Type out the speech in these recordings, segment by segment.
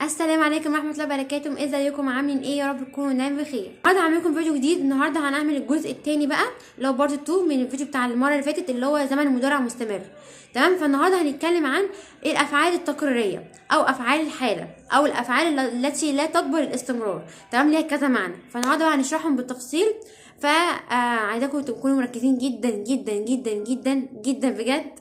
السلام عليكم ورحمه الله وبركاته. ازيكم عاملين ايه؟ يا رب تكونوا نايم بخير. النهارده هعمل لكم فيديو جديد. النهارده هنعمل الجزء الثاني بقى اللي هو بارت 2 من الفيديو بتاع المره اللي فاتت اللي هو زمن المضارع مستمر. تمام. فالنهارده هنتكلم عن الافعال التقريريه او افعال الحاله او الافعال التي لا تقبل الاستمرار. تمام، ليها كذا معنى. فالنهارده بقى هنشرحهم بالتفصيل. فعايزاكم تكونوا مركزين جدا جدا جدا جدا جدا بجد.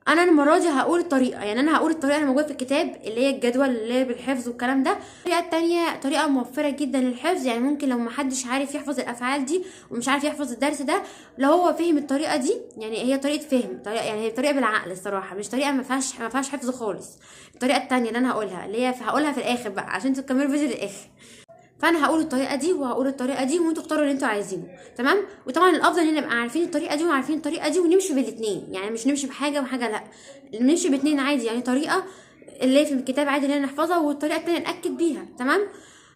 انا المره دي هقول الطريقه، يعني انا هقول الطريقه اللي موجوده في الكتاب اللي هي الجدول اللي هي بالحفظ والكلام ده. الطريقه التانية طريقه موفره جدا للحفظ، يعني ممكن لو محدش عارف يحفظ الافعال دي ومش عارف يحفظ الدرس ده، لو هو فهم الطريقه دي، يعني هي طريقه فهم، طريقه يعني هي طريقه بالعقل الصراحه، مش طريقه ما فيهاش حفظ خالص. الطريقه التانية اللي انا هقولها اللي هي هقولها في الاخر بقى عشان تكملوا الفيديو للاخر. فانا هقول الطريقه دي وهقول الطريقه دي وانتوا اختاروا اللي انتوا عايزينه. تمام. وطبعا الافضل ان نبقى عارفين الطريقه دي وعارفين الطريقه دي ونمشي بالاثنين، يعني مش نمشي بحاجه وحاجه لا، نمشي باثنين عادي. يعني طريقه اللي هي في الكتاب عادي اللي نحفظها والطريقه الثانيه ناكد بيها. تمام.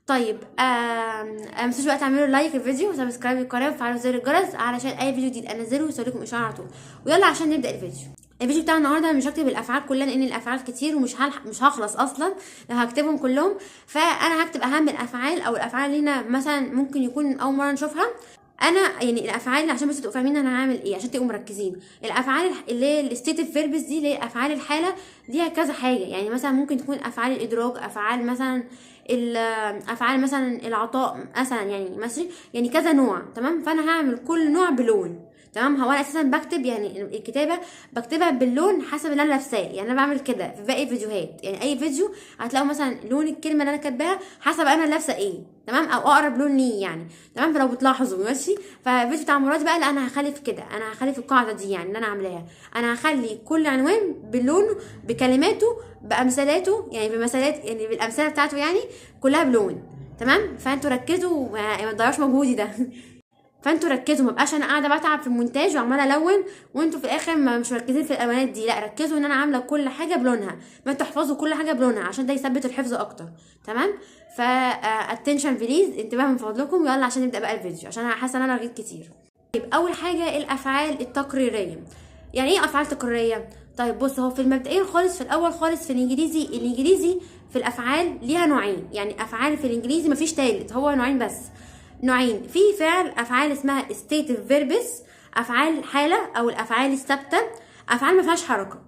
طيب ما تنسوش بقى تعملوا لايك للفيديو وسبسكرايب للقناه وتفعلوا زر الجرس علشان اي فيديو جديد انزله يوصلكم اشعار على طول. ويلا عشان نبدا الفيديو بتاع النهارده. مش هكتب الافعال كلها لان الافعال كتير ومش مش هخلص اصلا لو هكتبهم كلهم. فانا هكتب اهم الافعال او الافعال اللي هنا مثلا ممكن يكون اول مره نشوفها. انا يعني الافعال عشان بس تبقوا فاهمين انا هعمل ايه عشان تبقوا مركزين. الافعال اللي هي الستيتيف فيربس دي اللي هي افعال الحاله ليها كذا حاجه. يعني مثلا ممكن تكون افعال الادراج، افعال مثلا افعال مثلا العطاء مثلا، يعني كذا نوع. تمام. فانا هعمل كل نوع بلون. تمام. هو انا اساسا بكتب يعني الكتابه بكتبها باللون حسب اللي انا لابساه. يعني انا بعمل كده في باقي الفيديوهات، يعني اي فيديو هتلاقوا مثلا لون الكلمه اللي انا كاتباها حسب انا لابسه ايه. تمام. او اقرب لون ليه يعني. تمام. فلو بتلاحظوا ماشي. فالفيديو بتاع مراد بقى لا، انا هخلي في كده، انا هخلي في القاعده دي يعني اللي انا عاملاها. انا هخلي كل عنوان بلونه بكلماته بامثالاته، يعني بمثالات، يعني بالامثله بتاعته يعني كلها بلون. تمام. فانتوا ركزوا ما تضيعوش مجهودي ده. فانتوا ركزوا، ما بقاش انا قاعده بتعب في المونتاج وعماله الون وانتوا في الاخر ما مش مركزين في الالوانات دي. لا، ركزوا ان انا عامله كل حاجه بلونها، ما تحفظوا كل حاجه بلونها عشان ده يثبت الحفظ اكتر. تمام. اتنشن بليز، انتباه من فضلكم. يلا عشان نبدا بقى الفيديو عشان انا حاسه ان انا رغيت كتير. طيب اول حاجه الافعال التقريريه. يعني ايه افعال تقريريه؟ طيب بص، هو في المبدئيا خالص، في الاول خالص في الانجليزي في الافعال ليها نوعين. يعني افعال في الانجليزي مفيش تالت، هو نوعين بس. نوعين في افعال اسمها stative verbs، افعال حاله او الافعال الثابته، افعال ما فيهاش حركه.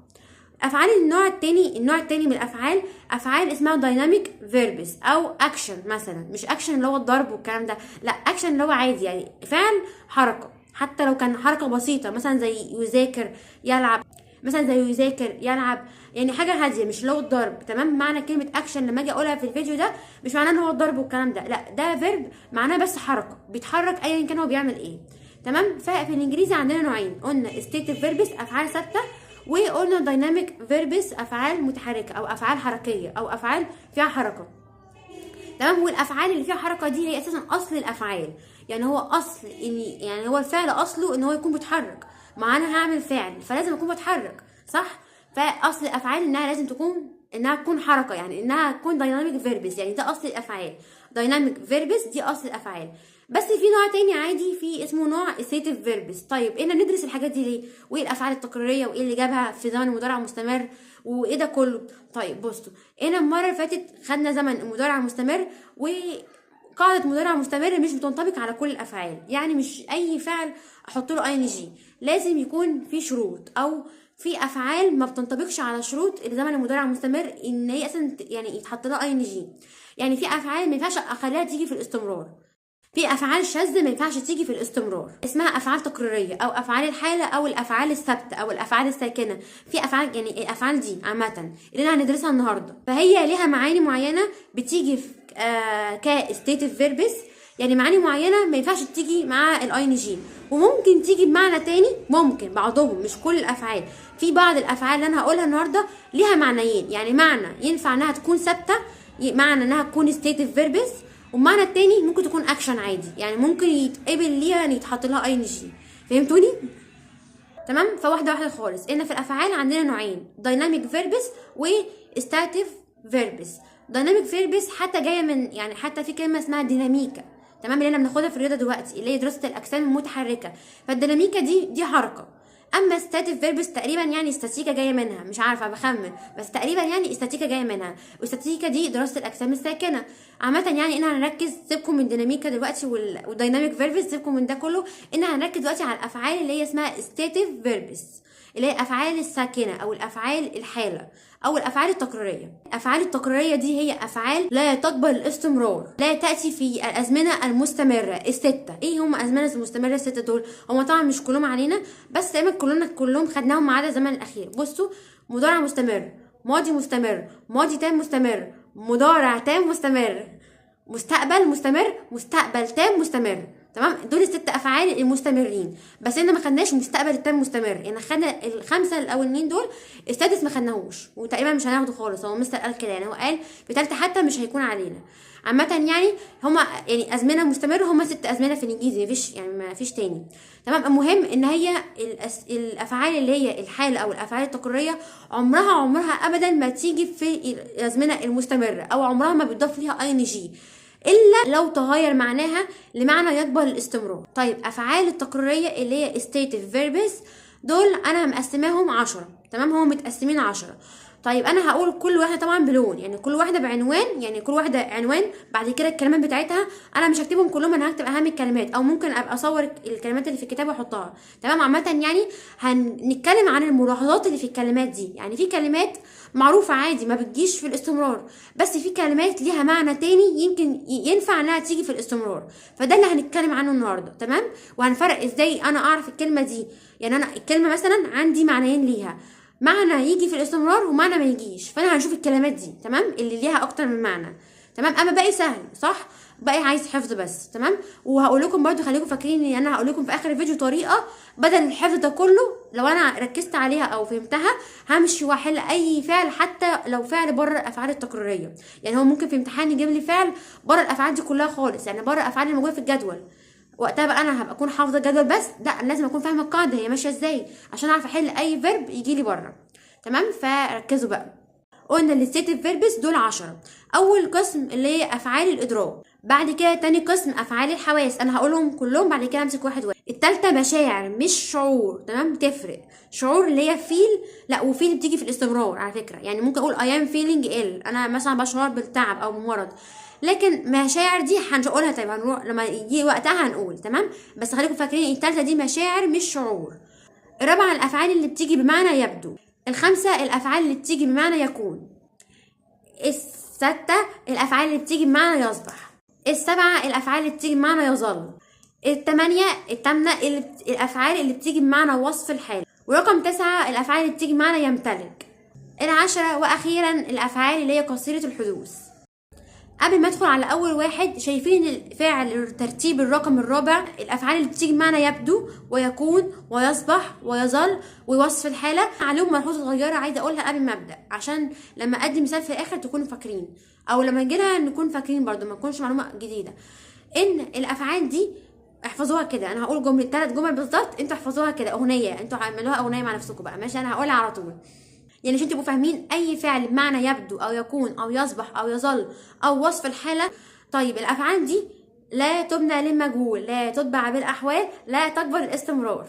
افعال النوع التاني من الافعال افعال اسمها dynamic verbs او action. مثلا مش action اللي هو الضرب والكلام ده، لا action اللي هو عادي يعني فعل حركه، حتى لو كان حركه بسيطه مثلا زي يذاكر يلعب، مثلا زي يذاكر يلعب، يعني حاجه هاديه مش اللي هو الضرب. تمام. معنى كلمه اكشن لما اجي اقولها في الفيديو ده مش معناه ان هو الضرب والكلام ده، لا ده فيرب معناه بس حركه، بيتحرك ايا كان هو بيعمل ايه. تمام. ففي الانجليزي عندنا نوعين، قلنا ستيتيف فيربس افعال ثابته، وقلنا دايناميك فيربس افعال متحركه او افعال حركيه او افعال فيها حركه. تمام. والافعال اللي فيها حركه دي هي اساسا اصل الافعال، يعني هو اصل يعني هو الفعل اصله ان هو يكون بيتحرك. ما انا هعمل فعل فلازم اكون بتحرك، صح؟ فاصل الافعال انها لازم تكون حركه، يعني انها تكون دايناميك فيربس، يعني ده اصل الافعال. دايناميك فيربس دي اصل الافعال. بس في نوع تاني عادي في اسمه نوع ستيتيف فيربس. طيب احنا ندرس الحاجات دي ليه؟ وايه الافعال التقريريه وايه اللي جابها في زمن المضارع المستمر وايه ده كله؟ طيب بصوا، هنا المره اللي فاتت خدنا زمن المضارع المستمر، وقاعده مضارع مستمر مش بتنطبق على كل الافعال. يعني مش اي فعل احط له اي ان جي، لازم يكون في شروط، او في افعال ما بتنطبقش على شروط الزمن المضارع المستمر ان هي اصلا يعني يتحط لها اي ان جي. يعني في افعال ما ينفعش اخليها تيجي في الاستمرار، في افعال شاذه ما ينفعش تيجي في الاستمرار اسمها افعال تقريريه او افعال الحاله او الافعال الثابته او الافعال الساكنه. في افعال يعني الافعال دي عامه اللي احنا هندرسها النهارده فهي ليها معاني معينه بتيجي في كستيتيف فيربس، يعني معاني معينه ما ينفعش تيجي مع الاي ان جي، وممكن تيجي بمعنى تاني، ممكن بعضهم مش كل الافعال. في بعض الافعال اللي انا هقولها النهارده ليها معنيين، يعني معنى ينفع انها تكون ثابته، معنى انها تكون ستيتيف فيربس، والمعنى التاني ممكن تكون اكشن عادي، يعني ممكن يتقبل ليها ان يتحط لها اي ان جي. فهمتوني؟ تمام. فواحده واحده خالص، ان في الافعال عندنا نوعين، دايناميك فيربس وستاتيف فيربس. دايناميك فيربس حتى جايه من، يعني حتى في كلمه اسمها ديناميكا. تمام. اللي احنا بناخدها في الرياضه دلوقتي اللي هي دراسه الاجسام المتحركه. فالديناميكا دي حركه، اما stative verbs تقريبا يعني استاتيكا جايه منها، مش عارفه بخمن، بس تقريبا يعني استاتيكا جايه منها، واستاتيكا دي دراسه الاجسام الساكنه. عامه يعني انا هنركز، سيبكم من الديناميكا دلوقتي والديناميك فيربس، سيبكم من ده كله، ان هنركز دلوقتي على الافعال اللي هي اسمها stative verbs، اللي هي الافعال الساكنه او الافعال الحاله او الافعال التكراريه. الافعال التكراريه دي هي افعال لا تقبل الاستمرار، لا تاتي في الازمنه المستمره السته. ايه هم الازمنه المستمره السته دول؟ هم طبعا مش كلهم علينا، بس تقريبا كلهم خدناهم ما عدا الزمن الاخير. بصوا: مضارع مستمر، ماضي مستمر، ماضي تام مستمر، مضارع تام مستمر، مستقبل مستمر، مستقبل تام مستمر. تمام، دول الست افعال المستمرين. بس احنا ما خدناش مستقبل التام مستمر، يعني خدنا الخمسه الاولانيين دول، السادس ما خدناهوش وتقريبا مش هناخده خالص. هو مستر قال كده، يعني هو قال في ثالثه حتى مش هيكون علينا. عامه يعني هما يعني ازمنه مستمره، هما 6 ازمنه في الانجليزي، مفيش يعني ما فيش تاني. تمام، المهم ان هي الافعال اللي هي الحاله او الافعال التكراريه عمرها ابدا ما تيجي في الازمنه المستمره، او عمرها ما بيضاف ليها اي ان جي الا لو تغير معناها لمعنى يقبل الاستمرار. طيب افعال التكراريه اللي هي stative verbs دول انا مقسماهم 10. تمام، هم متقسمين 10. طيب انا هقول كل واحده طبعا بلون، يعني كل واحده بعنوان، يعني كل واحده عنوان، بعد كده الكلمات بتاعتها انا مش هكتبهم كلهم، انا هكتب اهم الكلمات، او ممكن ابقى اصور الكلمات اللي في الكتاب واحطها. تمام، عامه يعني هنتكلم عن الملاحظات اللي في الكلمات دي. يعني في كلمات معروفه عادي ما بتجيش في الاستمرار، بس في كلمات ليها معنى تاني يمكن ينفع انها تيجي في الاستمرار، فده اللي هنتكلم عنه النهارده. تمام، وهنفرق ازاي انا اعرف الكلمه دي. يعني انا الكلمه مثلا عندي معنيين ليها، معنى يجي في الاستمرار ومعنى ما يجيش، فانا هنشوف الكلمات دي تمام اللي ليها اكتر من معنى. تمام، اما باقي سهل صح، باقي عايز حفظ بس. تمام، وهقول لكم برده، خليكم فاكرين ان انا هقول لكم في اخر الفيديو طريقه بدل الحفظ ده كله، لو انا ركزت عليها او فهمتها همشي واحل اي فعل، حتى لو فعل بره الافعال التكراريه. يعني هو ممكن في امتحان يجيب لي فعل بره الافعال دي كلها خالص، يعني بره الافعال اللي موجوده في الجدول، وقتها بقى انا هبقى اكون حافظه الجدول، بس لا انا لازم اكون فاهمه القاعده هي ماشيه ازاي عشان اعرف احل اي فيرب يجي لي بره. تمام، فركزوا بقى. قلنا الستيتيف فيربس دول 10. اول قسم اللي هي افعال الادراك، بعد كده تاني قسم افعال الحواس، انا هقولهم كلهم بعد كده امسك واحد واحد. التالتة مشاعر مش شعور. تمام، تفرق. شعور اللي هي فيل، لا وفيل بتيجي في الاستمرار على فكره، يعني ممكن اقول I am feeling ill، انا مثلا بشعر بالتعب او بمرض، لكن مشاعر دي هنقولها طيب هنروح لما يجي وقتها هنقول. تمام، بس خليكم فاكرين التالتة دي مشاعر مش شعور. الرابعة الافعال اللي بتيجي بمعنى يبدو. الخمسة الافعال اللي بتيجي بمعنى يكون. الستة الافعال اللي بتيجي بمعنى يصبح. السبعة الافعال اللي بتيجي بمعنى يظل. الثامنة الافعال اللي بتيجي بمعنى وصف الحال. ورقم 9 الافعال اللي بتيجي بمعنى يمتلك. 10 واخيرا الافعال اللي هي قصيرة الحدوث. قبل ما ادخل على اول واحد، شايفين الفعل الترتيب الرقم الرابع، الافعال اللي بتيجي بمعنى يبدو ويكون ويصبح ويظل ووصف الحاله، عليهم ملحوظه صغيره عايزه اقولها قبل ما ابدا، عشان لما ادي مثال في الاخر تكونوا فاكرين، او لما نجي لها نكون فاكرين برده، ما تكونش معلومه جديده. ان الافعال دي احفظوها كده، انا هقول 3 جمل بالظبط، انتوا احفظوها كده اغنيه، انتوا اعملوها اغنيه مع نفسكم بقى، ماشي؟ انا هقولها على طول، يعني عشان تبقوا فاهمين اي فعل بمعنى يبدو او يكون او يصبح او يظل او وصف الحاله. طيب الافعال دي لا تبنى للمجهول، لا تتبع بالاحوال، لا تقبل الاستمرار.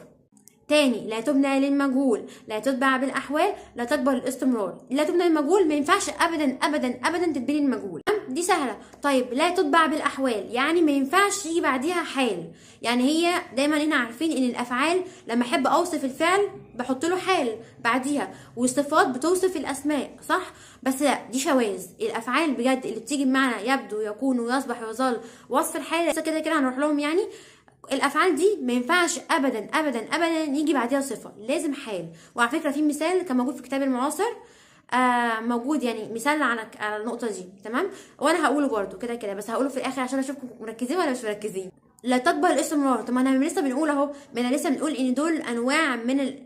تاني، لا تبنى للمجهول، لا تتبع بالاحوال، لا تقبل الاستمرار. لا تبنى للمجهول ما ينفعش ابدا ابدا ابدا تتبني للمجهول، دي سهله. طيب لا تتبع بالاحوال يعني ما ينفعش يجي بعديها حال، يعني هي دايما هنا عارفين ان الافعال لما احب اوصف الفعل بحط له حال بعديها، والصفات بتوصف الاسماء صح، بس لا دي شواذ. الافعال بجد اللي بتيجي بمعنى يبدو يكون ويصبح ويظل وصف الحال كده كده هنروح لهم، يعني الافعال دي ما ينفعش ابدا ابدا ابدا يجي بعديها صفه، لازم حال. وعلى فكره في مثال كان موجود في كتاب المعاصر، موجود يعني مثال على النقطه دي. تمام، وانا هقوله برده كده كده، بس هقوله في الاخر عشان اشوفكم مركزين ولا مش مركزين. لا تقبل الاستمرار، طب انا لسه بنقول اهو، ما انا لسه بنقول ان دول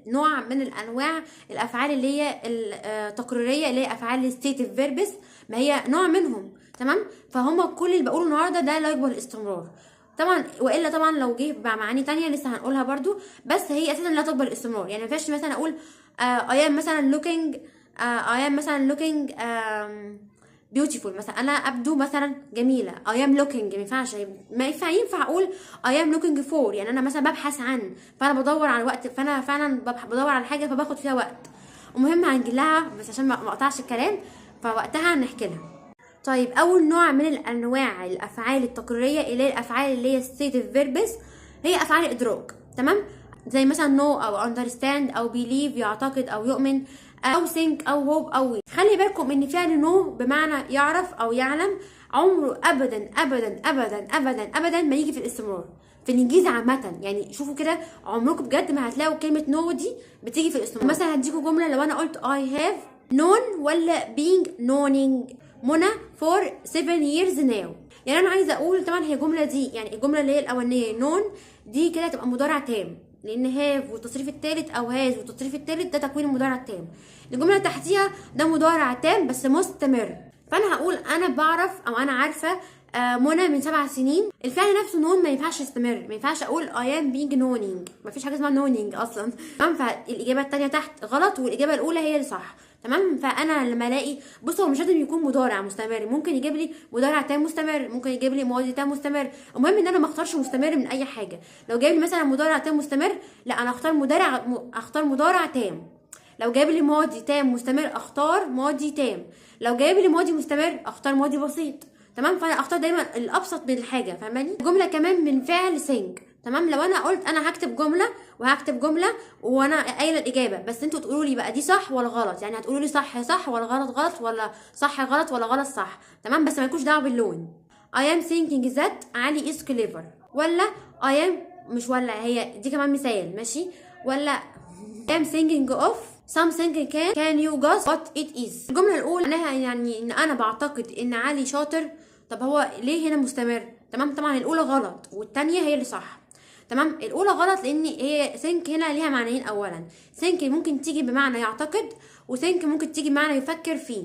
نوع من الانواع الافعال اللي هي التقريريه، اللي هي افعال الستيتيف فيربس، ما هي نوع منهم. تمام، فهم كل اللي بقوله النهارده ده لا يقبل الاستمرار طبعا، والا طبعا لو جه بمعاني تانية لسه هنقولها برضو، بس هي اساسا لا تقبل الاستمرار. يعني ما ينفعش مثلا اقول I am مثلا looking I am مثلا looking beautiful مثلا، انا ابدو مثلا جميله. I am looking ما ينفع اقول I am looking for، يعني انا مثلا ببحث عن، فانا بدور على وقت، فانا فعلا بدور على حاجه فباخد فيها وقت. المهم هنجي لها بس عشان ما اقطعش الكلام، فوقتها هنحكي لها. طيب اول نوع من الانواع الافعال التقريريه اللي هي الافعال اللي هي stative verbs هي افعال الادراك. تمام، زي مثلا know او understand او believe يعتقد او يؤمن او think او hope او wish. خلي بالكم ان فعل know بمعنى يعرف او يعلم عمره ابدا ابدا ابدا ابدا ابدا ما يجي في الاستمرار في الانجليزي عامه. يعني شوفوا كده، عمركم بجد ما هتلاقوا كلمه know دي بتيجي في الاستمرار. مثلا هديكوا جمله، لو انا قلت I have known ولا being knowing منى for 7 years now، يعني انا عايزه اقول طبعا هي الجمله دي، يعني الجمله اللي هي الاولانيه نون دي كده تبقى مضارع تام، لان هاف والتصريف الثالث او هاز والتصريف الثالث ده تكوين المضارع التام. الجمله اللي تحتيها ده مضارع تام بس مستمر، فانا هقول انا بعرف او انا عارفه منى من 7 سنين. الفعل نفسه نون ما ينفعش يستمر، ما ينفعش اقول I am being knowing، ما فيش حاجه اسمها knowing اصلا. تمام، فالاجابه الثانيه تحت غلط والاجابه الاولى هي اللي صح. تمام، فانا لما الاقي، بصوا هو مش لازم يكون مضارع مستمر، ممكن يجيب لي مضارع تام مستمر، ممكن يجيب لي ماضي تام مستمر. المهم ان انا ما اختارش مستمر من اي حاجه. لو جايب لي مثلا مضارع تام مستمر، لا انا اختار مضارع تام. لو جايب لي ماضي تام مستمر اختار ماضي تام. لو جايب لي ماضي مستمر اختار ماضي بسيط. تمام، فانا اختار دايما الابسط من الحاجه، فاهماني؟ جمله كمان من فعل think. تمام، لو انا قلت انا هكتب جمله وهكتب جمله وانا قايله الاجابه، بس انتوا تقولوا لي بقى دي صح ولا غلط، يعني هتقولوا لي صح ولا غلط ولا صح غلط ولا غلط صح. تمام، بس ما يكونش دعوه باللون. I am thinking that علي is clever، ولا I am، مش ولا، هي دي كمان مثال ماشي، ولا I am thinking of something can you guess what it is. الجمله الاولى معناها يعني ان انا بعتقد ان علي شاطر. طب هو ليه هنا مستمر؟ تمام، طبعا الاولى غلط والثانيه هي اللي صح. تمام، الاولى غلط لان هي think هنا ليها معنيين. اولا think ممكن تيجي بمعنى يعتقد، وthink ممكن تيجي بمعنى يفكر فيه.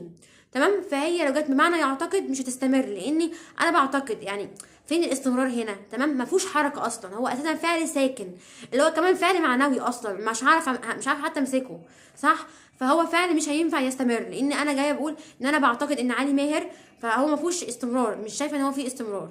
تمام، فهي لو جت بمعنى يعتقد مش هتستمر، لاني انا بعتقد، يعني فين الاستمرار هنا؟ تمام، ما فيهوش حركه اصلا، هو اساسا فعل ساكن اللي هو كمان فعل معنوي اصلا، مش عارف حتى امسكه صح. فهو فعل مش هينفع يستمر، لان انا جايه بقول ان انا بعتقد ان علي ماهر، فهو ما فيهوش استمرار، مش شايفه ان هو فيه استمرار.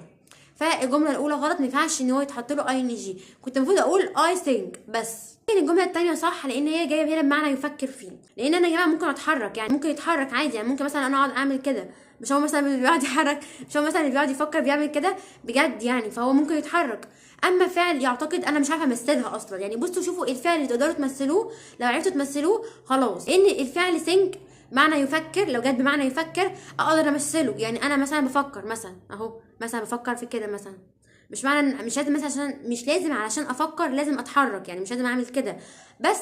فالجمله الاولى غلط، ما ينفعش ان هو يتحط له اي ان جي، كنت المفروض اقول اي ثينك بس. لكن الجمله الثانيه صح لان هي جايه هنا بمعنى يفكر فيه، لان انا يا جماعه ممكن اتحرك، يعني ممكن يتحرك عادي، يعني ممكن مثلا انا اقعد اعمل كده، مش هو مثلا اللي بيقعد يحرك، مش هو مثلا اللي بيقعد يفكر بيعمل كده بجد يعني، فهو ممكن يتحرك. اما فعل يعتقد انا مش عارفه امثلها اصلا، يعني بصوا شوفوا الفعل اللي تقدروا تمثلوه، لو عرفتوا تمثلوه خلاص. ان الفعل ثينك معنى يفكر، لو جت بمعنى يفكر اقدر امثله، يعني انا مثلا بفكر مثلا اهو، مثلا بفكر في كده مثلا، مش معنى مش لازم مثلا عشان مش لازم علشان افكر لازم اتحرك، يعني مش لازم اعمل كده، بس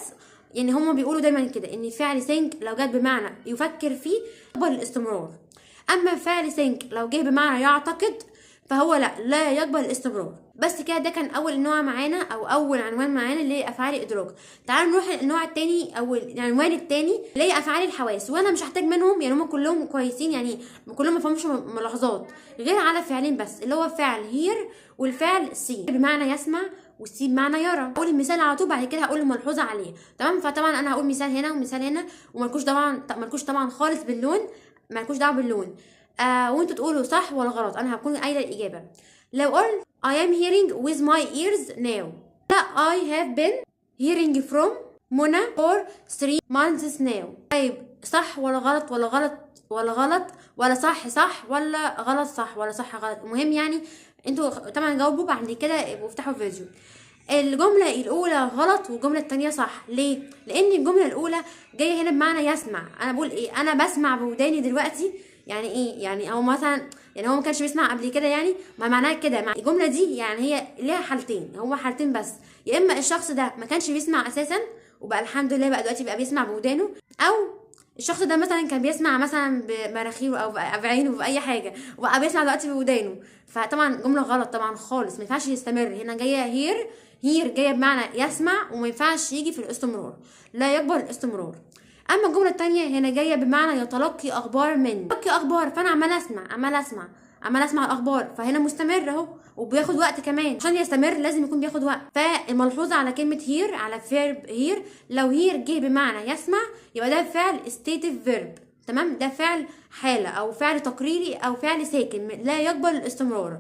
يعني هما بيقولوا دايما كده ان فعل think لو جت بمعنى يفكر فيه يقبل الاستمرار. اما فعل think لو جه بمعنى يعتقد فهو لا يقبل الاستمرار. بس كده ده كان اول نوع معانا او اول عنوان معانا اللي هي افعال الادراك. تعالوا نروح للنوع الثاني او العنوان الثاني اللي هي افعال الحواس، وانا مش هحتاج منهم، يعني هم كلهم كويسين، يعني كلهم ما فيهمش ملاحظات غير على فعلين بس، اللي هو فعل هير والفعل سي بمعنى يسمع والسي بمعنى يرى. اقول المثال على طول بعد كده هقول الملحوظه عليه. تمام، فطبعا انا هقول مثال هنا ومثال هنا، ومالكوش طبعا خالص باللون، مالكوش دعوه باللون. وانتوا تقولوا صح ولا غلط، انا هكون قايله الاجابه. لو قلت I am hearing with my ears now، لا I have been hearing from منى for 3 months now. طيب صح ولا غلط ولا غلط ولا غلط ولا صح ولا غلط صح ولا صح غلط؟ المهم يعني انتوا طبعا جاوبوا بعد كده يبقوا افتحوا الفيديو. الجمله الاولى غلط والجمله الثانيه صح. ليه؟ لان الجمله الاولى جايه هنا بمعنى يسمع. انا بقول ايه؟ انا بسمع بوداني دلوقتي، يعني ايه؟ يعني او مثلا يعني هو ما كانش بيسمع قبل كده، يعني ما معناها كده. مع الجمله دي يعني هي ليها حالتين، هما حالتين بس، يا اما الشخص ده ما كانش بيسمع اساسا وبقى الحمد لله بقى دلوقتي بقى بيسمع بودانه، او الشخص ده مثلا كان بيسمع مثلا بمراخيره او بعينه في اي حاجه وبقى بيسمع دلوقتي بودانه. فطبعا جمله غلط طبعا خالص، ما ينفعش يستمر. هنا جايه هير جايه بمعنى يسمع وما ينفعش يجي في الاستمرار، لا يقبل الاستمرار. اما الجمله الثانيه هنا جايه بمعنى يتلقي اخبار من، يتلقي اخبار، فانا عمال اسمع الاخبار، فهنا مستمر اهو وبياخد وقت كمان، عشان يستمر لازم يكون بياخد وقت. فالملحوظه على كلمه هير على فيرب هير، لو هير جه بمعنى يسمع يبقى ده فعل ستيتيف فيرب. تمام، ده فعل حالة او فعل تقريري او فعل ساكن لا يقبل الاستمرار.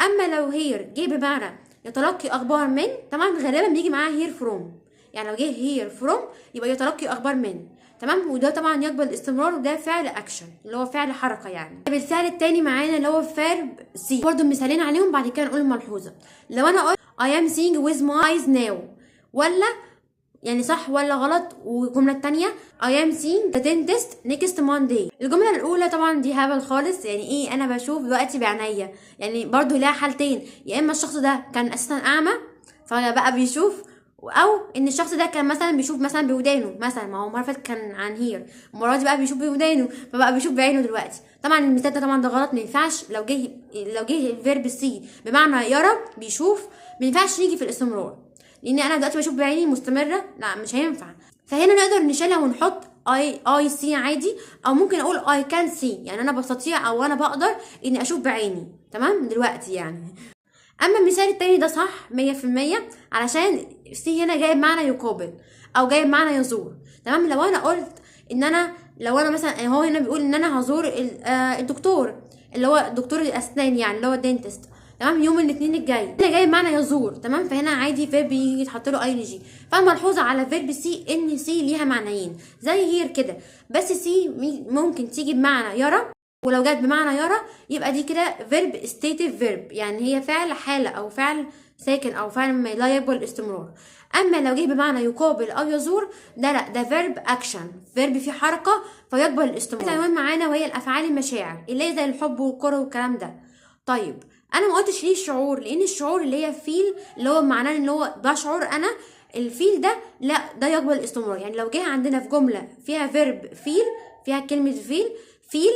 اما لو هير جه بمعنى يتلقي اخبار من، طبعا غالبا بيجي معاه هير فروم، يعني لو جه هير فروم يبقى يتلقي اخبار من، تمام، وده طبعا يقبل الاستمرار، وده فعل اكشن اللي هو فعل حركه يعني. طيب الفعل التاني معانا اللي هو فيرب سي، برضه مثالين عليهم بعد كده نقول الملحوظه. لو انا قلت I am seeing with my eyes now، ولا يعني صح ولا غلط؟ والجملة التانية I am seeing the dentist next Monday. الجملة الأولى طبعا دي هبل خالص، يعني ايه أنا بشوف دلوقتي بعينيا، يعني برضو لها حالتين، يا إما الشخص ده كان أساسا أعمى فبقى بيشوف، أو إن الشخص ده كان مثلا بيشوف مثلا بودانه مثلا، ما هو المرة اللي فاتت كان عن هير، المرة دي بقى بيشوف بودانه فبقى بيشوف بعينه دلوقتي. طبعا المثال ده طبعا ده غلط، ما ينفعش. لو جه فيرب سي بمعنى يرى بيشوف، ما ينفعش يجي في الاستمرار، لان انا دلوقتي بشوف بعيني مستمره، لا مش هينفع. فهنا نقدر نشيلها ونحط اي سي عادي، او ممكن اقول اي كان سي، يعني انا بستطيع او انا بقدر اني اشوف بعيني، تمام دلوقتي يعني. اما المثال التاني ده صح 100%، علشان سي هنا جايب معنى يقابل او جايب معنى يزور، تمام. لو انا مثلا هو هنا بيقول ان انا هزور الدكتور اللي هو دكتور الاسنان، يعني اللي هو الدنتست، تمام، يوم الاثنين الجاي، هنا جاي معنى يزور، تمام. فهنا عادي فيرب يجي يتحط له اي جي. فملحوظه على فيرب سي ان سي ليها معنيين زي هير كده، بس سي ممكن تيجي بمعنى يرى، ولو جت بمعنى يرى يبقى دي كده فيرب ستيتيف فيرب، يعني هي فعل حاله او فعل ساكن او فعل لا يقبل الاستمرار. اما لو جه بمعنى يقابل او يزور ده لا، ده فيرب اكشن، فيرب فيه حركه فيقبل الاستمرار. عنوان معانا وهي الافعال المشاعر اللي هي زي الحب والكره والكلام ده. طيب انا ما قلتش ليه الشعور، لان الشعور اللي هي فيل اللي هو معناه ان هو بشعر انا، الفيل ده لا ده يقبل الاستمرار. يعني لو جه عندنا في جمله فيها فيرب فيل، فيها كلمه فيل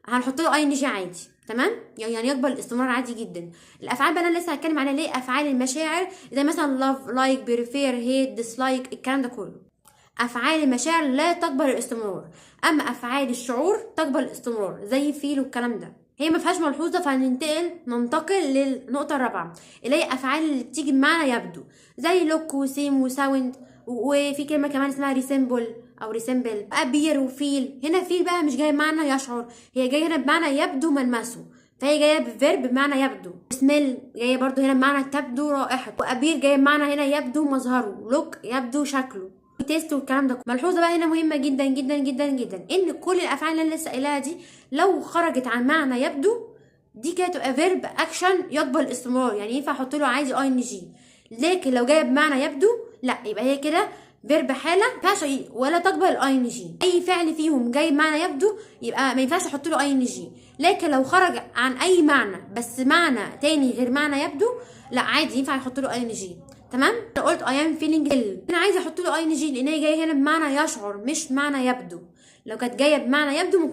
هنحط له اي ان جي عادي، تمام، يعني يقبل الاستمرار عادي جدا. الافعال بقى انا لسه هتكلم عليها ليه افعال المشاعر، زي مثلا لاف لايك بريفير هيت ديسلايك، الكلام ده كله افعال المشاعر لا تقبل الاستمرار. اما افعال الشعور تقبل الاستمرار زي فيل والكلام ده. هي ما فيهاش ملحوظه، فننتقل للنقطه الرابعه اللي هي افعال اللي بتيجي بمعنى يبدو، زي لوك وسيم وساوند، وفي كلمه كمان اسمها ريسيمبل او ريسيمبل، ابير وفيل. هنا فيل بقى مش جاي بمعنى يشعر، هي جايه هنا بمعنى يبدو ملمسه، فهي جايه بفيرب بمعنى يبدو. سميل جايه برضو هنا بمعنى تبدو رائحه، وابير جايه بمعنى هنا يبدو مظهره، لوك يبدو شكله، تيست والكلام ده. ملحوظه بقى هنا مهمه جدا جدا جدا جدا، ان كل الافعال اللي انا لسه قايلها دي لو خرجت عن معنى يبدو دي كده تبقى فيرب اكشن يقبل الاستمرار، يعني ينفع احط له عادي اي ان جي. لكن لو جايه بمعنى يبدو لا، يبقى هي كده فيرب حاله ما ينفعش ولا تقبل الاي ان جي. اي فعل فيهم جاي بمعنى يبدو يبقى ما ينفعش احط له اي ان جي. لكن لو خرج عن اي معنى بس معنى تاني غير معنى يبدو لا عادي ينفع يحط له اي ان جي، تمام. لو قلت I am feeling ill انا عايزه احط له اي ان جي لان هي جايه هنا بمعنى يشعر مش معنى يبدو. لو كانت جايه بمعنى يبدو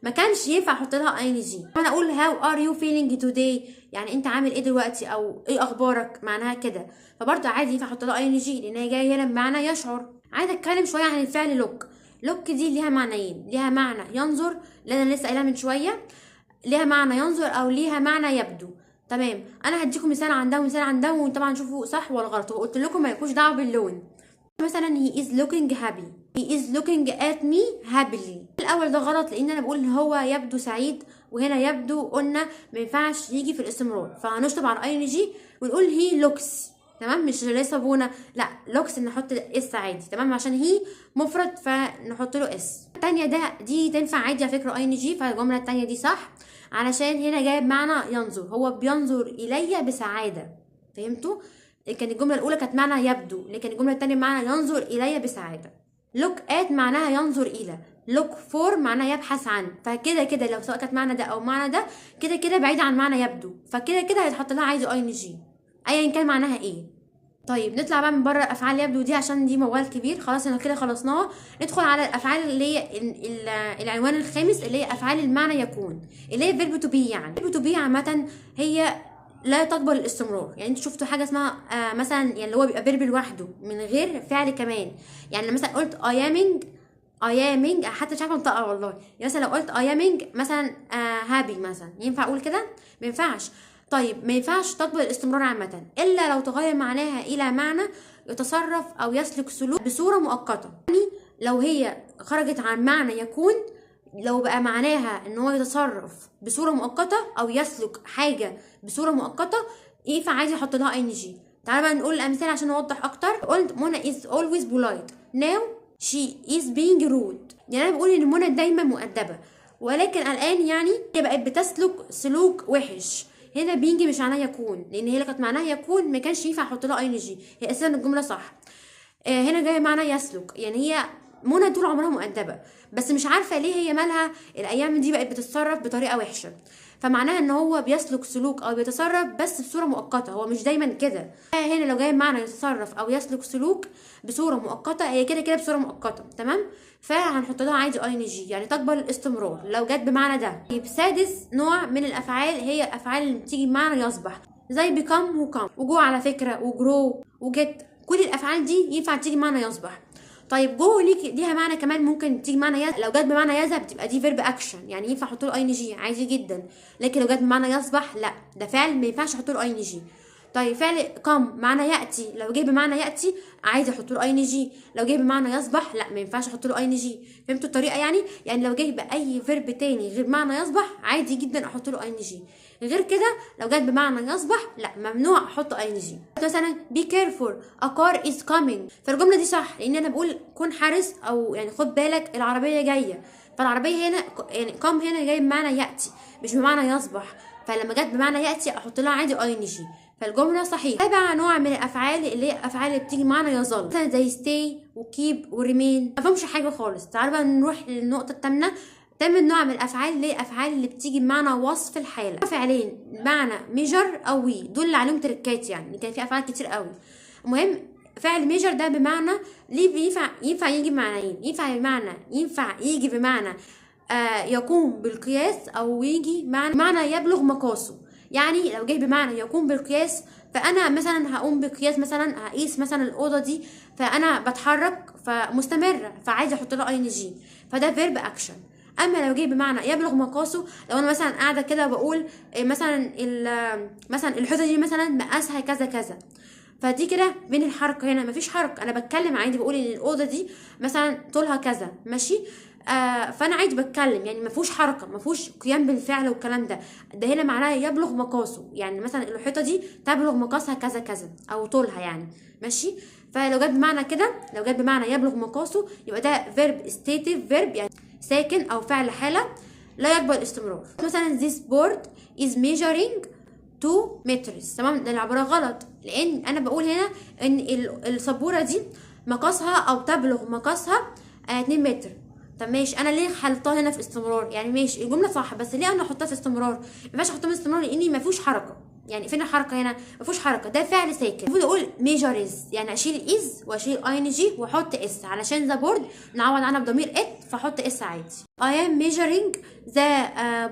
ما كانش ينفع احط لها اي ان جي. انا اقول how are you feeling today، يعني انت عامل ايه دلوقتي او ايه اخبارك، معناها كده، فبرضه عادي ينفع احط لها اي ان جي لان هي جايه هنا بمعنى يشعر. عايزه اتكلم شويه عن الفعل لوك دي ليها معنيين، ليها معنى ينظر اللي انا لسه قايلها من شويه، ليها معنى ينظر او ليها معنى يبدو، تمام. انا هديكم مثال عن ده ومثال عن ده وطبعا شوفوا صح ولا غلط، وقلت لكم مالكوش دعوه باللون. مثلا he is looking happy، he is looking at me happily. الاول ده غلط لان انا بقول ان هو يبدو سعيد، وهنا يبدو قلنا ما ينفعش يجي في الاستمرار، فهنشطب على اي ان جي ونقول he looks، تمام، مش ليه صابونه لا لوكس نحط اس عادي، تمام، عشان هي مفرد فنحط له اس. الثانيه دي تنفع عادي على فكره اي ان جي، فالجمله الثانيه دي صح علشان هنا جايب معنى ينظر، هو بينظر الي بسعاده، فهمتوا؟ كان الجمله الاولى كانت معنى يبدو، لكن الجمله الثانيه معنى ينظر الي بسعاده. لوك ات معناها ينظر الى، لوك فور معناها يبحث عن، فكده كده لو سواء كانت معنى ده او معنى ده كده كده بعيد عن معنى يبدو، فكده كده هيتحط لها عادي اي ان جي ايا كان معناها ايه. طيب نطلع بقى من بره افعال يبدو دي عشان دي موال كبير، خلاص انا كده خلصناها. ندخل على الافعال اللي هي العنوان الخامس اللي هي افعال المعنى يكون، اللي هي فيرب تو بي. يعني فيرب تو بي عامه هي لا تقبل الاستمرار، يعني انتوا شفتوا حاجه اسمها مثلا يعني اللي هو بيبقى فيرب لوحده من غير فعل كمان، يعني مثلا قلت ايامينج حتى مش عارفه انطقها والله، يعني مثلا لو قلت ايامينج مثلا هابي مثلا، ينفع اقول كده؟ ما ينفعش. طيب ما ينفعش تقبل الاستمرار عامه الا لو تغير معناها الى معنى يتصرف او يسلك سلوك بصوره مؤقته، يعني لو هي خرجت عن معنى يكون، لو بقى معناها ان هو يتصرف بصوره مؤقته او يسلك حاجه بصوره مؤقته، ينفع عادي احط لها ان جي. تعالى بقى نقول الامثله عشان نوضح اكتر. قلت منى is always polite, now she is being rude. يعني انا بقول ان منى دايما مؤدبه، ولكن الان يعني هي بقت بتسلك سلوك وحش. هنا بينجي مش معناها يكون، لان هي لو كانت معناها يكون ما كانش ينفع احط لها ان جي، هي اساسا الجمله صح. هنا جاي معنى يسلك، يعني هي منى طول عمرها مؤدبه، بس مش عارفه ليه هي مالها الايام دي بقت بتتصرف بطريقه وحشه، فمعناها ان هو بيسلك سلوك او بيتصرف بس بصوره مؤقته، هو مش دايما كده. هنا لو جاي معنى يتصرف او يسلك سلوك بصوره مؤقته، هي كده كده بصوره مؤقته، تمام، فهنحط لها عادي اي ان جي، يعني تقبل الاستمرار لو جت بمعنى ده. يبقى سادس نوع من الافعال هي الافعال اللي بتيجي بمعنى يصبح، زي بيكم وكم وجو على فكره وجرو وجيت، كل الافعال دي ينفع تيجي بمعنى يصبح. طيب جو ليها معنى كمان، ممكن تيجي بمعنى لو جت بمعنى يذهب تبقى دي فيرب اكشن، يعني ينفع احط له اي ان جي عادي جدا، لكن لو جت بمعنى يصبح لا، ده فعل ما ينفعش احط له اي ان جي. طيب فعل كم معنى ياتي، لو جه بمعنى ياتي عايزه احط له اي ان جي، لو جه بمعنى يصبح لا ما ينفعش احط له اي ان جي. فهمتوا الطريقه يعني لو جه باي فيرب تاني غير معنى يصبح عادي جدا احط له اي ان جي، غير كده لو جت بمعنى يصبح لا ممنوع احط اي ان جي. مثلا be careful a car is coming، فالجمله دي صح لان انا بقول كن حرص، او يعني خد بالك العربيه جايه، فالعربيه هنا يعني come هنا جاي بمعنى ياتي مش بمعنى يصبح، فلما جت بمعنى ياتي احط لها عادي اي ان جي، فالجمله صحيحه. سابع نوع من الافعال اللي هي الافعال اللي بتيجي معنى يظل، مثلا زي stay وكيب وريمين، ما فهمش حاجه خالص. تعالوا بقى نروح للنقطه الثامنه. تامن نوع من الافعال اللي هي الافعال اللي بتيجي بمعنى وصف الحاله، فعلين بمعنى ميجر او وي، دول اللي عليهم تركات، يعني كان في افعال كتير قوي. المهم فعل ميجر ده بمعنى ليه ينفع يجي بمعنيين، ينفع يجي بمعنى يقوم بالقياس، او يجي بمعنى يبلغ مقاسه. يعني لو جه بمعنى يقوم بالقياس، فانا مثلا هقوم بقياس، مثلا هقيس مثلا الاوضه دي، فانا بتحرك فمستمره، فعايزه احط له اي ان جي، فده فيرب اكشن. اما لو جه بمعنى يبلغ مقاسه، لو انا مثلا قاعده كده بقول مثلا الحوضه دي مثلا مقاسها كذا كذا، فدي كده بين الحركه، هنا مفيش حركه، انا بتكلم عادي بقول ان الاوضه دي مثلا طولها كذا، ماشي. فانا عادي بتكلم، يعني مفيهوش حركه، مفيهوش قيام بالفعل والكلام ده هنا معناه يبلغ مقاسه، يعني مثلا الحيطه دي تبلغ مقاسها كذا كذا او طولها يعني، ماشي. فلو جت بمعنى كده، لو جت بمعنى يبلغ مقاسه، يبقى ده فيرب ستيتيف فيرب، يعني ساكن او فعل حاله لا يقبل استمرار. مثلا this board is measuring 2 meters، تمام، ده العباره غلط، لان انا بقول هنا ان السبوره دي مقاسها او تبلغ مقاسها 2 متر. طب ماشي، انا ليه حلطها هنا في استمرار؟ يعني ماشي الجمله صح، بس ليه انا احطها في استمرار؟ ما ينفعش احطها في استمرار لان ما فيهوش حركه، يعني فين الحركه هنا؟ ما فيهوش حركه، ده فعل ساكن. المفروض اقول ميجرز، يعني اشيل از واشيل اي ان جي واحط اس، علشان ذا بورد نعوض عنها بضمير ات فاحط اس عادي. I am measuring the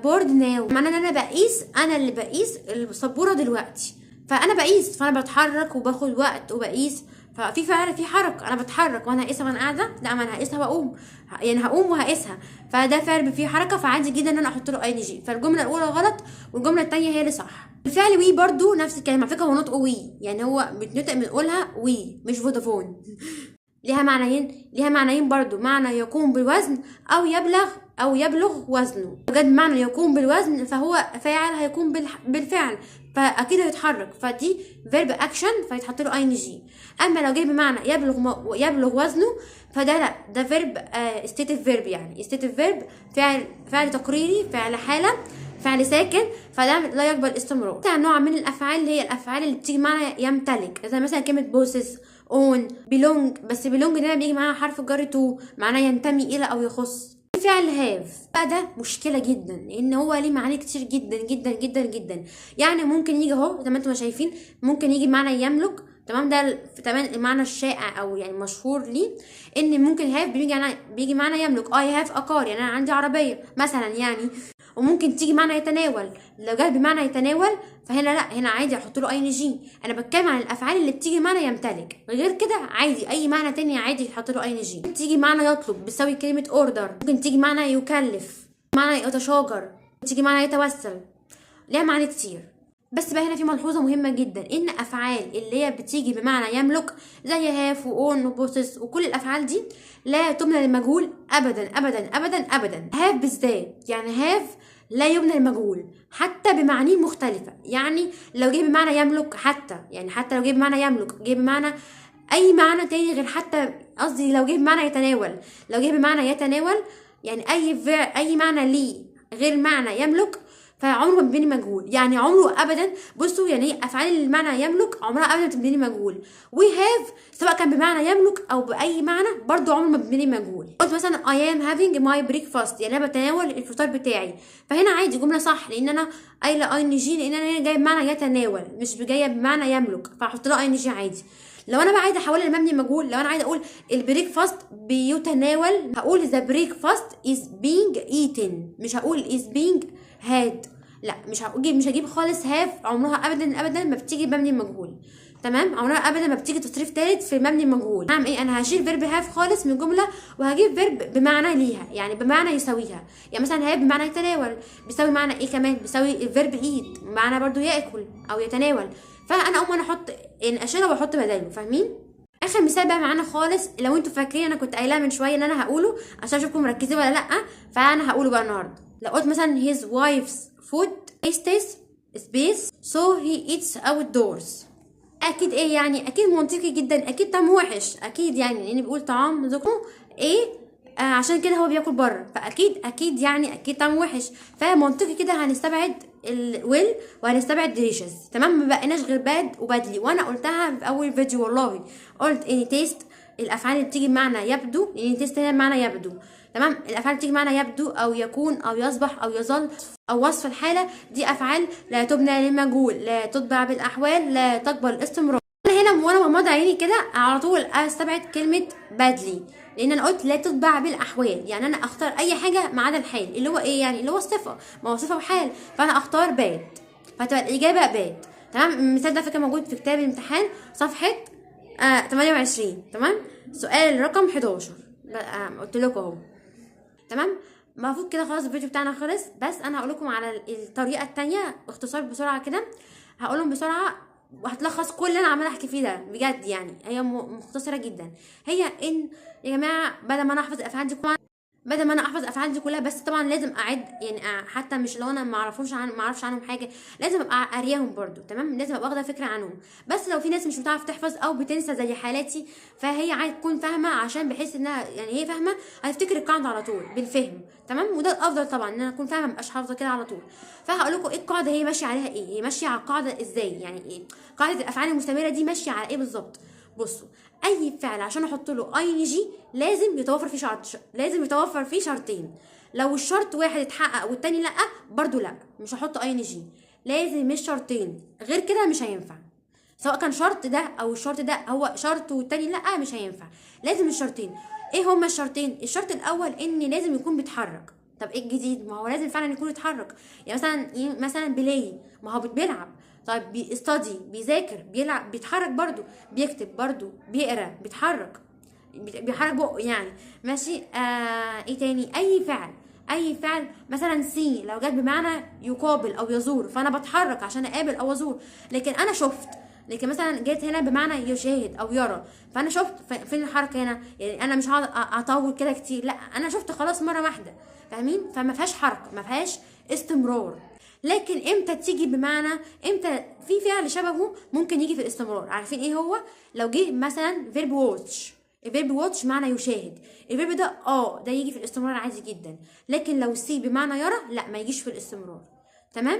board now، معناه ان انا بقيس، انا اللي بقيس السبوره دلوقتي، فانا بقيس، فانا بتحرك وباخد وقت وبقيس، ففي فعل في حركه، انا بتحرك وانا هقيسها وانا قاعده؟ لا، ما انا هقيسها واقوم، يعني هقوم وهقيسها، فده فعل فيه حركه، فعادي جدا ان انا احط له اي ان جي. فالجمله الاولى غلط والجمله الثانيه هي اللي صح. الفعل وي برضو نفس الكلام على فكره، هو نطق وي، يعني هو بتنطق بنقولها وي مش فودافون. ليها معنيين برضو، معنى يقوم بالوزن او يبلغ وزنه. بجد معنى يقوم بالوزن فهو فاعل هيقوم بالفعل، فاكيد هيتحرك، فدي فيرب اكشن فيتحط له اي ان جي. اما لو جاي بمعنى يبلغ وزنه، فده لا، ده فيرب ستيتيف فيرب، يعني ستيتيف فيرب فعل تقريري، فعل حاله، فعل ساكن، فده لا يقبل استمرار. نوع من الافعال اللي هي الافعال اللي بتيجي معنى يمتلك، زي مثلا كلمه بوسس، اون، بيلونج، بس بيلونج ده بيجي معاها حرف الجر تو، معناه ينتمي الى او يخص. فعل هاف بقى ده مشكله جدا، لان هو ليه معاني كتير جدا جدا جدا جدا، يعني ممكن يجي اهو زي ما انتم شايفين، ممكن يجي بمعنى يملك، تمام، ده تمام المعنى الشائع او يعني مشهور ليه، ان ممكن هاف بيجي معنى يملك، اي هاف اكار، يعني انا عندي عربيه مثلا يعني. وممكن تيجي معنى يتناول، لو جت بمعنى يتناول فهنا لا، هنا عادي احط له اي ان جي. انا بتكلم عن الافعال اللي بتيجي معنى يمتلك، غير كده عادي اي معنى تاني عادي يحط له اي ان جي. تيجي معنى يطلب بتساوي كلمه اوردر، ممكن تيجي معنى يكلف، معنى يتشاجر، تيجي معنى يتوسل، ليها معاني كتير. بس بقى هنا في ملحوظه مهمه جدا، ان افعال اللي هي بتيجي بمعنى يملك زي هاف واون وبوسس وكل الافعال دي لا تبنى للمجهول ابدا ابدا ابدا ابدا. هاف بالذات، يعني هاف لا يبنى للمجهول حتى بمعانيه مختلفه. يعني لو جه بمعنى يملك، حتى يعني حتى لو جه بمعنى يملك، جه بمعنى اي معنى تاني غير حتى، قصدي لو جه بمعنى يتناول، لو جه بمعنى يتناول يعني اي معنى ليه غير معنى يملك فعمره ما بيبني مجهول. يعني عمره ابدا، بصوا يعني ايه افعال المعنى يملك عمرها ابدا ما بتبني مجهول. وي هاف سواء كان بمعنى يملك او باي معنى برضو عمره ما بيبني مجهول. قلت مثلا I am having my breakfast، يعني انا بتناول الفطار بتاعي، فهنا عادي جمله صح لان انا قايله اي ان جي، لان انا هنا جايه بمعنى يتناول مش جايه بمعنى يملك، فاحط لها اي ان جي عادي. لو انا بقى عايزه احولها لمبني مجهول، لو انا عايزه اقول البريك فاست بيتناول، هقول the breakfast is being eaten، مش هقول is being had. لا مش هجيب خالص هاف، عمرها ابدا ابدا ما بتيجي بمبني مجهول. تمام، عمرها ابدا ما بتيجي تصريف ثالث في مبني مجهول. هعمل ايه؟ انا هشيل فيرب هاف خالص من الجمله وهجيب فيرب بمعنى ليها، يعني بمعنى يساويها. يعني مثلا هاف بمعنى يتناول، بيساوي معنى ايه كمان؟ بيساوي الفيرب ايت بمعنى برضو ياكل او يتناول. فانا اقوم انا احط ان اشيله واحط بداله. فاهمين؟ اخر مثال بقى معانا خالص، لو انتوا فاكرين انا كنت قايلاه من شويه ان انا هقوله عشان اشوفكم مركزين ولا لا، فانا هقوله بقى النهارده. لو قلت مثلا his wife's food tastes space so he eats outdoors، اكيد ايه يعني؟ اكيد منطقي جدا، اكيد طعم وحش، اكيد يعني لان بيقول طعام ذوقه ايه، عشان كده هو بياكل بره، فاكيد يعني اكيد طعم وحش. فمنطقي كده هنستبعد الويل وهنستبعد ديليشس. تمام، ما بقيناش غير باد وبادلي، وانا قلتها في اول فيديو والله، قلت ان تيست الافعال اللي بتيجي بمعنى يبدو، لان تيست هنا بمعنى يبدو. تمام، الافعال اللي بتيجي بمعنى يبدو او يكون او يصبح او يظل او وصف الحاله، دي افعال لا تبنى للمجهول، لا تتبع بالاحوال، لا تقبل الاستمرار. انا هنا وانا مغمضه عيني كده على طول استبعد كلمه بادلي، لان انا قلت لا تتبع بالاحوال، يعني انا اختار اي حاجه ما عدا الحال اللي هو ايه، يعني اللي هو الصفه، ما هو صفه وحال، فانا اختار باد، فتبقى الاجابه باد. تمام، المثال ده فكره موجود في كتاب الامتحان صفحه 28. تمام، سؤال رقم 11 قلت لكم اهو. تمام، المفروض كده خلاص الفيديو بتاعنا خلص، بس انا هقول لكم على الطريقه التانية باختصار بسرعه كده، هقولهم بسرعه وهتلخص كل اللي انا عماله احكي فيه ده بجد. يعني هي مختصره جدا، هي ان يا جماعه بدل ما انا احفظ الافعال دي كلها، بس طبعا لازم اعد، يعني حتى مش لو انا ما اعرفش عنهم حاجه، لازم ابقى قارياهم برضو. تمام، لازم ابقى واخده فكره عنهم. بس لو في ناس مش بتعرف تحفظ او بتنسى زي حالاتي، فهي عايز تكون فاهمه، عشان بحيث انها يعني هي فاهمه هتفتكر القاعده على طول بالفهم. تمام، وده الافضل طبعا ان انا اكون فاهمه، مبقاش حافظه كده على طول. فهقول لكم ايه القاعده، هي ماشيه عليها ايه، هي ماشيه على القاعده ازاي، يعني ايه قاعده الافعال المستمره دي ماشيه على ايه بالظبط. بصوا، اي فعل عشان احط له اي ان جي لازم يتوفر فيه شرطين. لو الشرط واحد اتحقق والتاني لا، برضو لا، مش هحط اي ان جي. لازم مش شرطين، غير كده مش هينفع. سواء كان شرط ده او الشرط ده هو شرط والتاني لا، مش هينفع. لازم الشرطين. ايه هما الشرطين؟ الشرط الاول ان لازم يكون بيتحرك. طب ايه الجديد؟ ما هو لازم فعلا يكون يتحرك. يعني مثلا بلاي، ما هو بيلعب. طيب بيستدي، بيذاكر، بيلعب، بيتحرك برضو، بيكتب برضو، بيقرا، بيحرك بقه يعني. ماشي. ايه تاني؟ اي فعل مثلا سي لو جت بمعنى يقابل او يزور، فانا بتحرك عشان اقابل او ازور. لكن انا شفت، لكن مثلا جيت هنا بمعنى يشاهد او يرى، فانا شفت، فين الحركه هنا؟ يعني انا مش هقعد اطول كده كتير، لا انا شفت خلاص مره واحده. فاهمين؟ فما فيهاش حركه، ما فيهاش استمرار. لكن امتى تيجي بمعنى، امتى في فعل شبهه ممكن يجي في الاستمرار؟ عارفين ايه هو؟ لو جه مثلا فيرب واتش، الفيرب واتش معنى يشاهد، الفيرب ده ده يجي في الاستمرار عادي جدا. لكن لو سي بمعنى يرى، لا ما يجيش في الاستمرار. تمام.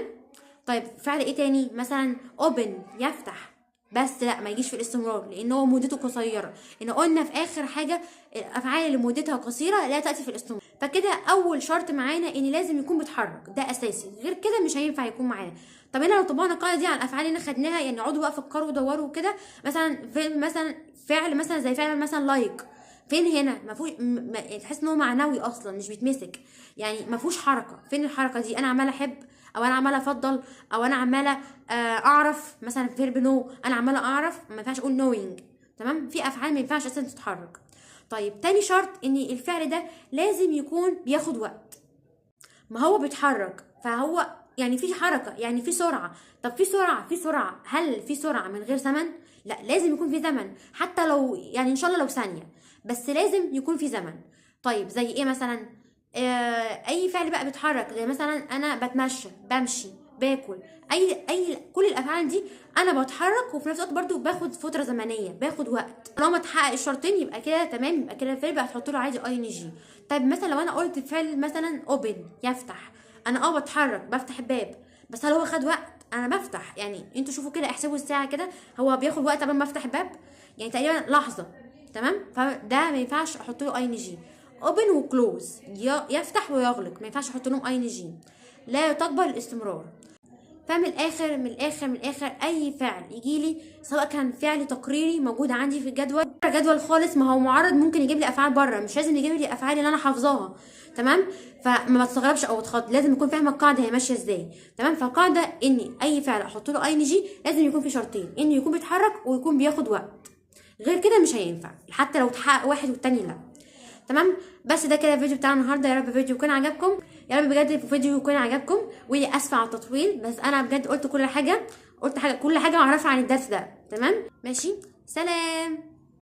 طيب فعل ايه تاني؟ مثلا اوبن يفتح، بس لا ما يجيش في الاستمرار لان هو مدته قصيره. ان قلنا في اخر حاجه الافعال اللي مدتها قصيره لا تاتي في الاستمرار. فكده اول شرط معانا ان لازم يكون بيتحرك، ده اساسي، غير كده مش هينفع يكون معانا. طب هنا لو طبقنا القاعده دي على الافعال اللي خدناها، يعني اقعدوا بقى فكروا ودوروا كده. مثلا فعل مثلا زي فعل مثلا لايك، فين هنا؟ ما فيهوش تحس ان هو معنوي اصلا مش بيتمسك، يعني ما فيهوش حركه. فين الحركه دي؟ انا عماله احب، او انا عماله افضل، او انا عماله اعرف. مثلا فيرب نو، انا عماله اعرف، ما ينفعش اقول نوينج. تمام، في افعال ما ينفعش اصلا تتحرك. طيب تاني شرط ان الفعل ده لازم يكون بياخد وقت. ما هو بيتحرك، فهو يعني في حركه، يعني في سرعه. طب في سرعه، هل في سرعه من غير زمن؟ لا، لازم يكون في زمن، حتى لو يعني ان شاء الله لو ثانيه، بس لازم يكون في زمن. طيب زي ايه مثلا؟ اي فعل بقى بيتحرك، زي مثلا انا بتمشى، بمشي، باكل، اي كل الافعال دي انا بتحرك وفي نفس الوقت برضو باخد فتره زمنيه، باخد وقت. طالما اتحقق الشرطين يبقى كده تمام، يبقى كده الفعل بقى هتحط له عادي اي ان جي. طيب مثلا لو انا قلت فعل مثلا اوبن، يفتح، انا بتحرك، بفتح الباب، بس هل هو خد وقت؟ انا بفتح، يعني انتوا شوفوا كده، احسبوا الساعه كده، هو بياخد وقت قبل ما افتح الباب؟ يعني تقريبا لحظه. تمام، فده ما ينفعش احط له اي ان جي. اوبن وكلوز، يفتح ويغلق، ما ينفعش احط لهم اي ان جي، لا تقبل الاستمرار. فمن الاخر اي فعل يجي لي، سواء كان فعل تقريري موجود عندي في الجدول خالص، ما هو معرض ممكن يجيب لي افعال بره، مش لازم يجيب لي افعال اللي انا حافظاها. تمام، فما بتستغربش او اتخض، لازم يكون فاهمه القاعده هي ماشيه ازاي. تمام، فالقاعده ان اي فعل احط له اي ان جي لازم يكون في شرطين، انه يكون بيتحرك ويكون بياخد وقت، غير كده مش هينفع حتى لو تحقق واحد والتاني لا. تمام، بس ده كده الفيديو بتاع النهارده، يا رب الفيديو يكون عجبكم، يا رب بجد الفيديو يكون عجبكم. اسفه على التطويل، بس انا بجد قلت كل حاجه، كل حاجه اعرفها عن الدرس ده. تمام، ماشي، سلام.